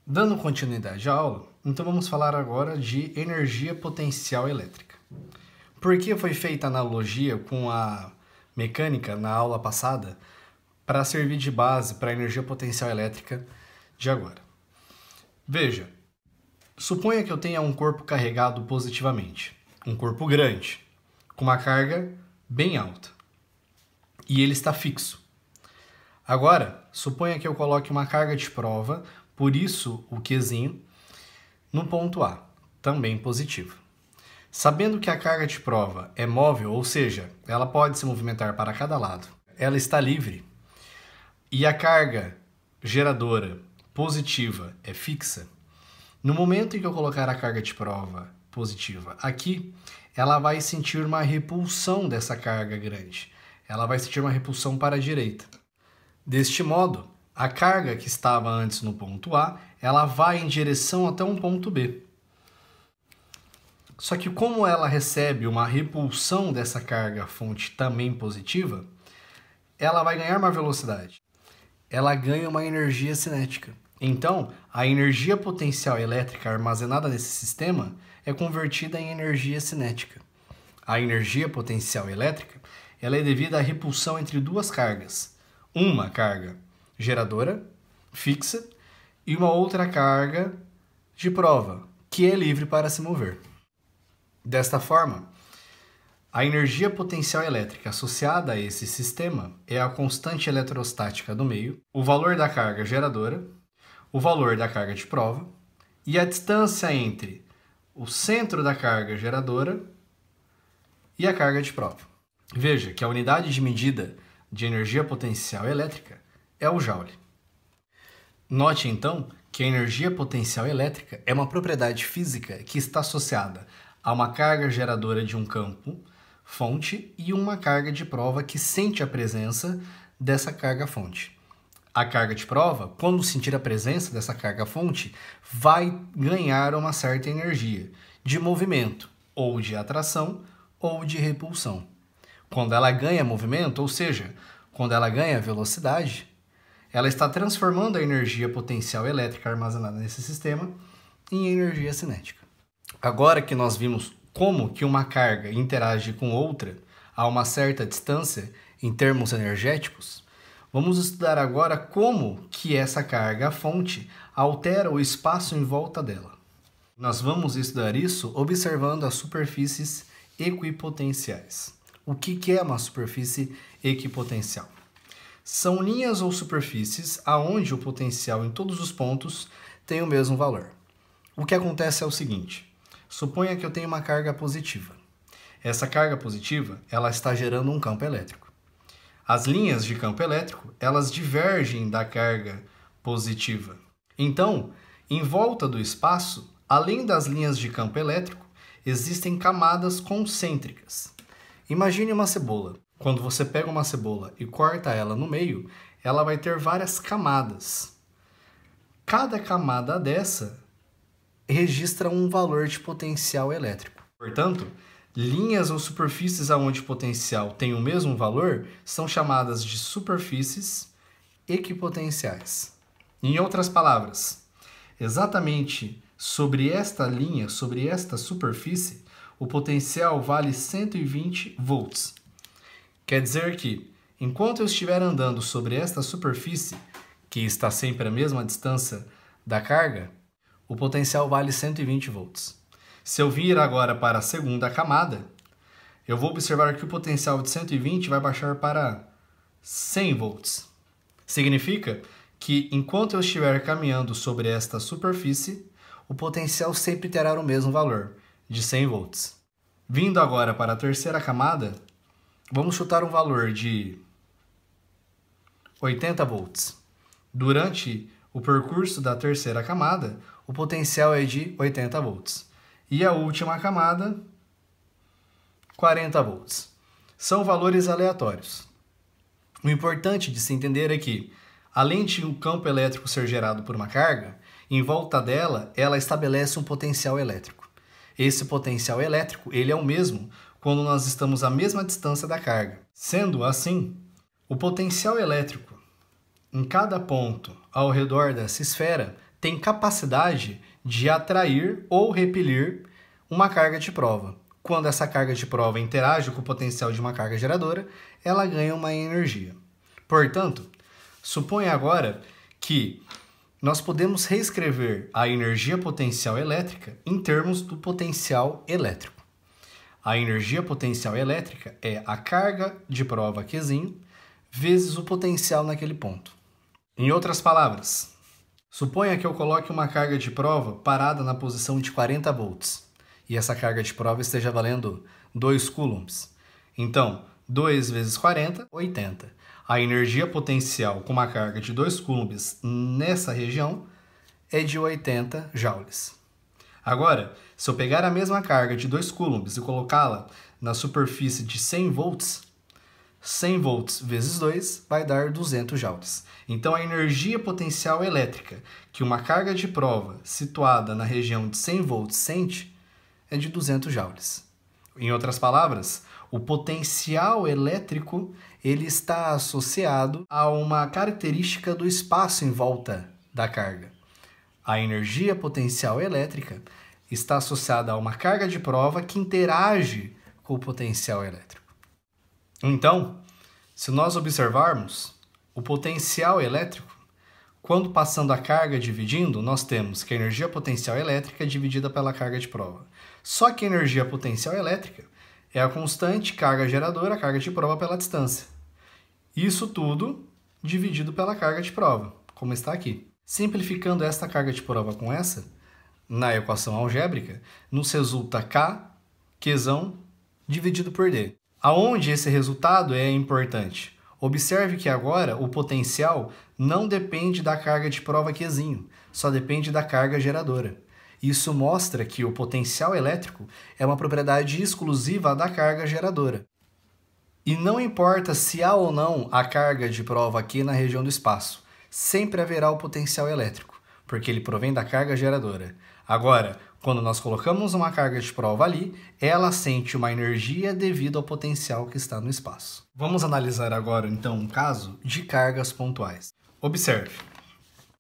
Dando continuidade à aula, então vamos falar agora de energia potencial elétrica. Por que foi feita a analogia com a mecânica na aula passada para servir de base para a energia potencial elétrica de agora? Veja, suponha que eu tenha um corpo carregado positivamente, um corpo grande, com uma carga bem alta, e ele está fixo. Agora, suponha que eu coloque uma carga de prova, por isso o Qzinho, no ponto A, também positivo. Sabendo que a carga de prova é móvel, ou seja, ela pode se movimentar para cada lado, ela está livre, e a carga geradora positiva é fixa, no momento em que eu colocar a carga de prova positiva aqui, ela vai sentir uma repulsão dessa carga grande. Ela vai sentir uma repulsão para a direita. Deste modo, a carga que estava antes no ponto A, ela vai em direção até um ponto B. Só que como ela recebe uma repulsão dessa carga fonte também positiva, ela vai ganhar uma velocidade. Ela ganha uma energia cinética. Então, a energia potencial elétrica armazenada nesse sistema é convertida em energia cinética. A energia potencial elétrica ela é devida à repulsão entre duas cargas. Uma carga geradora, fixa, e uma outra carga de prova, que é livre para se mover. Desta forma, a energia potencial elétrica associada a esse sistema é a constante eletrostática do meio, o valor da carga geradora, o valor da carga de prova e a distância entre o centro da carga geradora e a carga de prova. Veja que a unidade de medida de energia potencial elétrica é o joule. Note então que a energia potencial elétrica é uma propriedade física que está associada a uma carga geradora de um campo fonte e uma carga de prova que sente a presença dessa carga fonte. A carga de prova, quando sentir a presença dessa carga fonte, vai ganhar uma certa energia de movimento, ou de atração, ou de repulsão. Quando ela ganha movimento, ou seja, quando ela ganha velocidade, ela está transformando a energia potencial elétrica armazenada nesse sistema em energia cinética. Agora que nós vimos como que uma carga interage com outra a uma certa distância em termos energéticos, vamos estudar agora como que essa carga fonte altera o espaço em volta dela. Nós vamos estudar isso observando as superfícies equipotenciais. O que é uma superfície equipotencial? São linhas ou superfícies aonde o potencial em todos os pontos tem o mesmo valor. O que acontece é o seguinte: suponha que eu tenho uma carga positiva. Essa carga positiva, ela está gerando um campo elétrico. As linhas de campo elétrico, elas divergem da carga positiva. Então, em volta do espaço, além das linhas de campo elétrico, existem camadas concêntricas. Imagine uma cebola. Quando você pega uma cebola e corta ela no meio, ela vai ter várias camadas. Cada camada dessa registra um valor de potencial elétrico. Portanto, linhas ou superfícies onde o potencial tem o mesmo valor são chamadas de superfícies equipotenciais. Em outras palavras, exatamente sobre esta linha, sobre esta superfície, o potencial vale 120 volts. Quer dizer que, enquanto eu estiver andando sobre esta superfície, que está sempre à mesma distância da carga, o potencial vale 120 volts. Se eu vir agora para a segunda camada, eu vou observar que o potencial de 120 vai baixar para 100 volts. Significa que, enquanto eu estiver caminhando sobre esta superfície, o potencial sempre terá o mesmo valor, de 100 volts. Vindo agora para a terceira camada, vamos chutar um valor de 80 volts. Durante o percurso da terceira camada, o potencial é de 80 volts. E a última camada, 40 volts. São valores aleatórios. O importante de se entender é que, além de um campo elétrico ser gerado por uma carga, em volta dela, ela estabelece um potencial elétrico. Esse potencial elétrico, ele é o mesmo quando nós estamos à mesma distância da carga. Sendo assim, o potencial elétrico em cada ponto ao redor dessa esfera tem capacidade de atrair ou repelir uma carga de prova. Quando essa carga de prova interage com o potencial de uma carga geradora, ela ganha uma energia. Portanto, suponha agora que nós podemos reescrever a energia potencial elétrica em termos do potencial elétrico. A energia potencial elétrica é a carga de prova Q vezes o potencial naquele ponto. Em outras palavras, suponha que eu coloque uma carga de prova parada na posição de 40 volts e essa carga de prova esteja valendo 2 coulombs. Então, 2 vezes 40, 80. A energia potencial com uma carga de 2 coulombs nessa região é de 80 joules. Agora, se eu pegar a mesma carga de 2 coulombs e colocá-la na superfície de 100 volts, 100 volts vezes 2 vai dar 200 joules. Então, a energia potencial elétrica que uma carga de prova situada na região de 100 volts sente é de 200 joules. Em outras palavras, o potencial elétrico ele está associado a uma característica do espaço em volta da carga. A energia potencial elétrica está associada a uma carga de prova que interage com o potencial elétrico. Então, se nós observarmos o potencial elétrico, quando passando a carga dividindo, nós temos que a energia potencial elétrica é dividida pela carga de prova. Só que a energia potencial elétrica é a constante carga geradora, carga de prova pela distância. Isso tudo dividido pela carga de prova, como está aqui. Simplificando esta carga de prova com essa, na equação algébrica, nos resulta K, Q, dividido por D. Aonde esse resultado é importante? Observe que agora o potencial não depende da carga de prova Q, só depende da carga geradora. Isso mostra que o potencial elétrico é uma propriedade exclusiva da carga geradora. E não importa se há ou não a carga de prova aqui na região do espaço, sempre haverá o potencial elétrico, porque ele provém da carga geradora. Agora, quando nós colocamos uma carga de prova ali, ela sente uma energia devido ao potencial que está no espaço. Vamos analisar agora, então, um caso de cargas pontuais. Observe,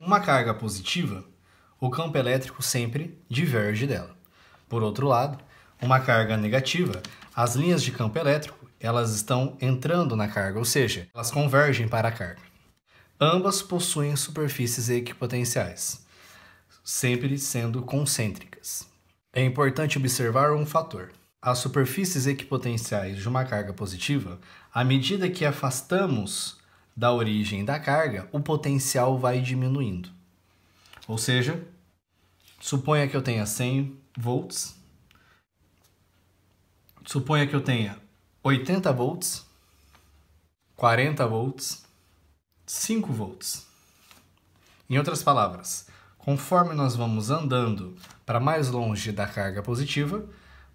uma carga positiva, o campo elétrico sempre diverge dela. Por outro lado, uma carga negativa, as linhas de campo elétrico, elas estão entrando na carga, ou seja, elas convergem para a carga. Ambas possuem superfícies equipotenciais, sempre sendo concêntricas. É importante observar um fator. As superfícies equipotenciais de uma carga positiva, à medida que afastamos da origem da carga, o potencial vai diminuindo. Ou seja, suponha que eu tenha 100 volts, suponha que eu tenha 80 volts, 40 volts, 5 volts. Em outras palavras, conforme nós vamos andando para mais longe da carga positiva,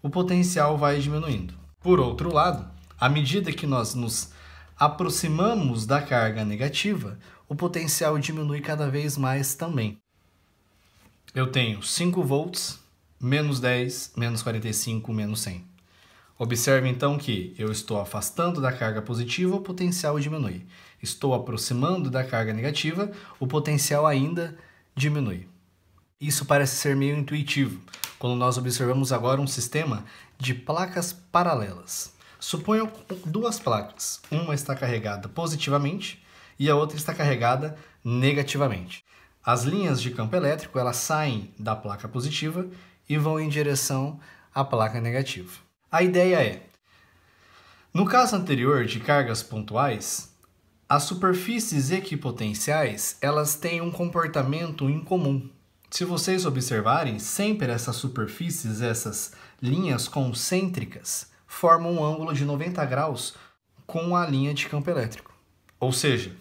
o potencial vai diminuindo. Por outro lado, à medida que nós nos aproximamos da carga negativa, o potencial diminui cada vez mais também. Eu tenho 5 volts, menos 10, menos 45, menos 100. Observe então que eu estou afastando da carga positiva, o potencial diminui. Estou aproximando da carga negativa, o potencial ainda diminui. Isso parece ser meio intuitivo, quando nós observamos agora um sistema de placas paralelas. Suponha duas placas, uma está carregada positivamente e a outra está carregada negativamente. As linhas de campo elétrico elas saem da placa positiva e vão em direção à placa negativa. A ideia é, no caso anterior de cargas pontuais, as superfícies equipotenciais elas têm um comportamento incomum. Se vocês observarem, sempre essas superfícies, essas linhas concêntricas, formam um ângulo de 90 graus com a linha de campo elétrico. Ou seja,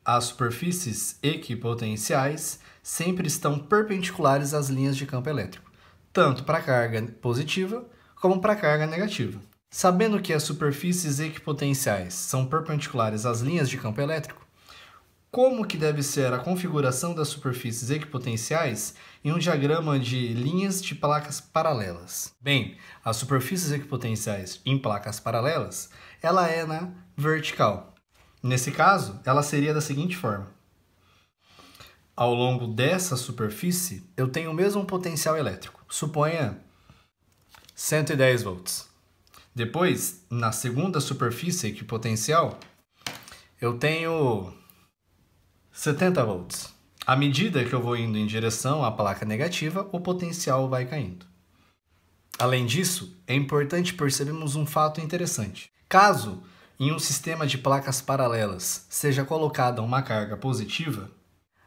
as superfícies equipotenciais sempre estão perpendiculares às linhas de campo elétrico, tanto para a carga positiva como para a carga negativa. Sabendo que as superfícies equipotenciais são perpendiculares às linhas de campo elétrico, como que deve ser a configuração das superfícies equipotenciais em um diagrama de linhas de placas paralelas? Bem, as superfícies equipotenciais em placas paralelas, ela é na vertical. Nesse caso, ela seria da seguinte forma. ao longo dessa superfície, eu tenho o mesmo potencial elétrico. Suponha 110 volts. Depois, na segunda superfície equipotencial, eu tenho 70 volts. À medida que eu vou indo em direção à placa negativa, o potencial vai caindo. Além disso, é importante percebermos um fato interessante. Caso em um sistema de placas paralelas seja colocada uma carga positiva,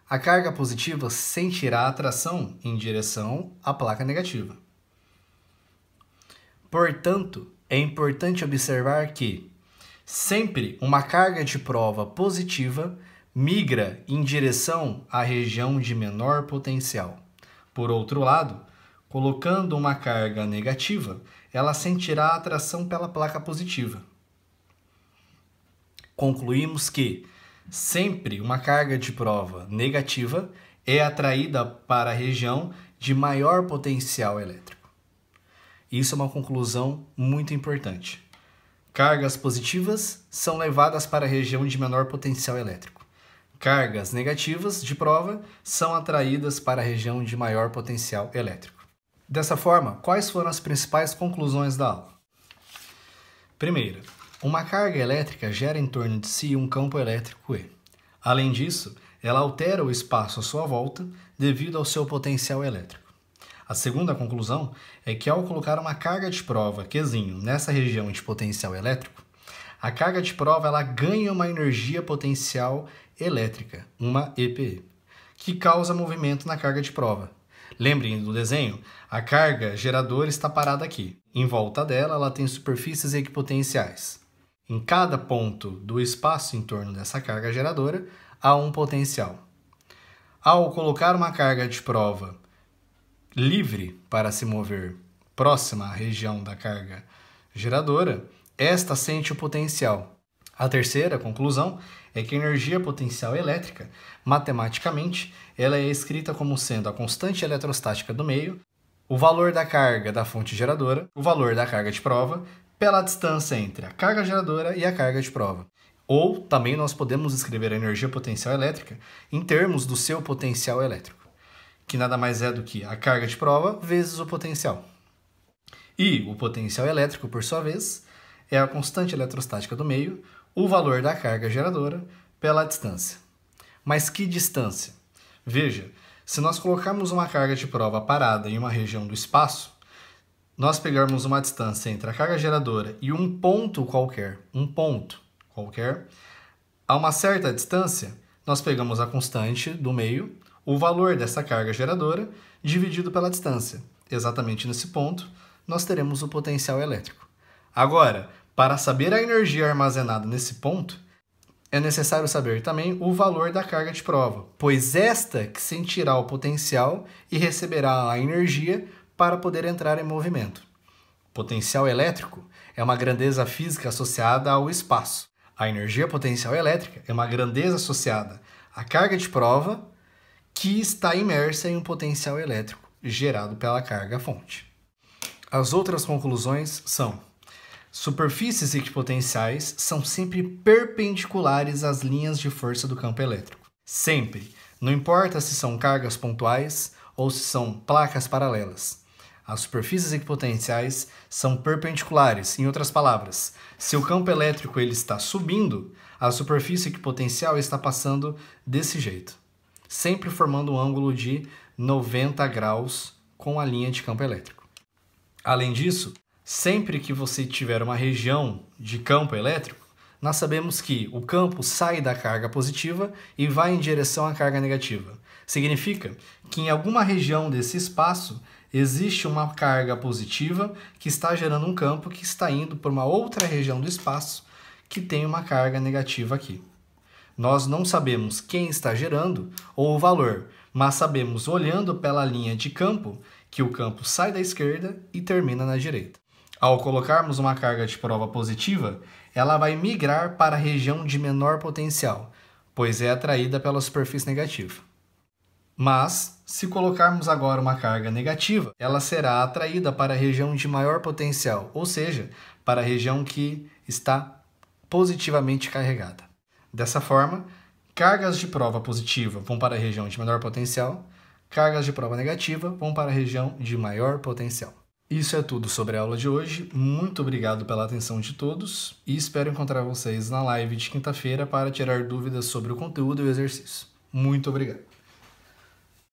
a carga positiva sentirá atração em direção à placa negativa. Portanto, é importante observar que sempre uma carga de prova positiva migra em direção à região de menor potencial. Por outro lado, colocando uma carga negativa, ela sentirá atração pela placa positiva. Concluímos que sempre uma carga de prova negativa é atraída para a região de maior potencial elétrico. Isso é uma conclusão muito importante. Cargas positivas são levadas para a região de menor potencial elétrico. Cargas negativas de prova são atraídas para a região de maior potencial elétrico. Dessa forma, quais foram as principais conclusões da aula? Primeira, uma carga elétrica gera em torno de si um campo elétrico E. Além disso, ela altera o espaço à sua volta devido ao seu potencial elétrico. A segunda conclusão é que ao colocar uma carga de prova Qzinho nessa região de potencial elétrico, a carga de prova ela ganha uma energia potencial elétrica, uma EPE, que causa movimento na carga de prova. Lembrem do desenho, a carga geradora está parada aqui. Em volta dela, ela tem superfícies equipotenciais. Em cada ponto do espaço em torno dessa carga geradora, há um potencial. Ao colocar uma carga de prova livre para se mover próxima à região da carga geradora, esta sente o potencial. A terceira conclusão é que a energia potencial elétrica, matematicamente, ela é escrita como sendo a constante eletrostática do meio, o valor da carga da fonte geradora, o valor da carga de prova, pela distância entre a carga geradora e a carga de prova. Ou também nós podemos escrever a energia potencial elétrica em termos do seu potencial elétrico, que nada mais é do que a carga de prova vezes o potencial. E o potencial elétrico, por sua vez, é a constante eletrostática do meio, o valor da carga geradora pela distância. Mas que distância? Veja, se nós colocarmos uma carga de prova parada em uma região do espaço, nós pegarmos uma distância entre a carga geradora e um ponto qualquer, a uma certa distância, nós pegamos a constante do meio, o valor dessa carga geradora, dividido pela distância. Exatamente nesse ponto, nós teremos o potencial elétrico. Agora, para saber a energia armazenada nesse ponto, é necessário saber também o valor da carga de prova, pois esta que sentirá o potencial e receberá a energia para poder entrar em movimento. Potencial elétrico é uma grandeza física associada ao espaço. A energia potencial elétrica é uma grandeza associada à carga de prova que está imersa em um potencial elétrico gerado pela carga-fonte. As outras conclusões são: superfícies equipotenciais são sempre perpendiculares às linhas de força do campo elétrico. Sempre. Não importa se são cargas pontuais ou se são placas paralelas. As superfícies equipotenciais são perpendiculares. Em outras palavras, se o campo elétrico ele está subindo, a superfície equipotencial está passando desse jeito, sempre formando um ângulo de 90 graus com a linha de campo elétrico. Além disso, sempre que você tiver uma região de campo elétrico, nós sabemos que o campo sai da carga positiva e vai em direção à carga negativa. Significa que em alguma região desse espaço existe uma carga positiva que está gerando um campo que está indo para uma outra região do espaço que tem uma carga negativa aqui. Nós não sabemos quem está gerando ou o valor, mas sabemos, olhando pela linha de campo, que o campo sai da esquerda e termina na direita. Ao colocarmos uma carga de prova positiva, ela vai migrar para a região de menor potencial, pois é atraída pela superfície negativa. Mas, se colocarmos agora uma carga negativa, ela será atraída para a região de maior potencial, ou seja, para a região que está positivamente carregada. Dessa forma, Cargas de prova positiva vão para a região de menor potencial, cargas de prova negativa vão para a região de maior potencial. Isso é tudo sobre a aula de hoje. Muito obrigado pela atenção de todos e espero encontrar vocês na live de quinta-feira para tirar dúvidas sobre o conteúdo e o exercício. Muito obrigado.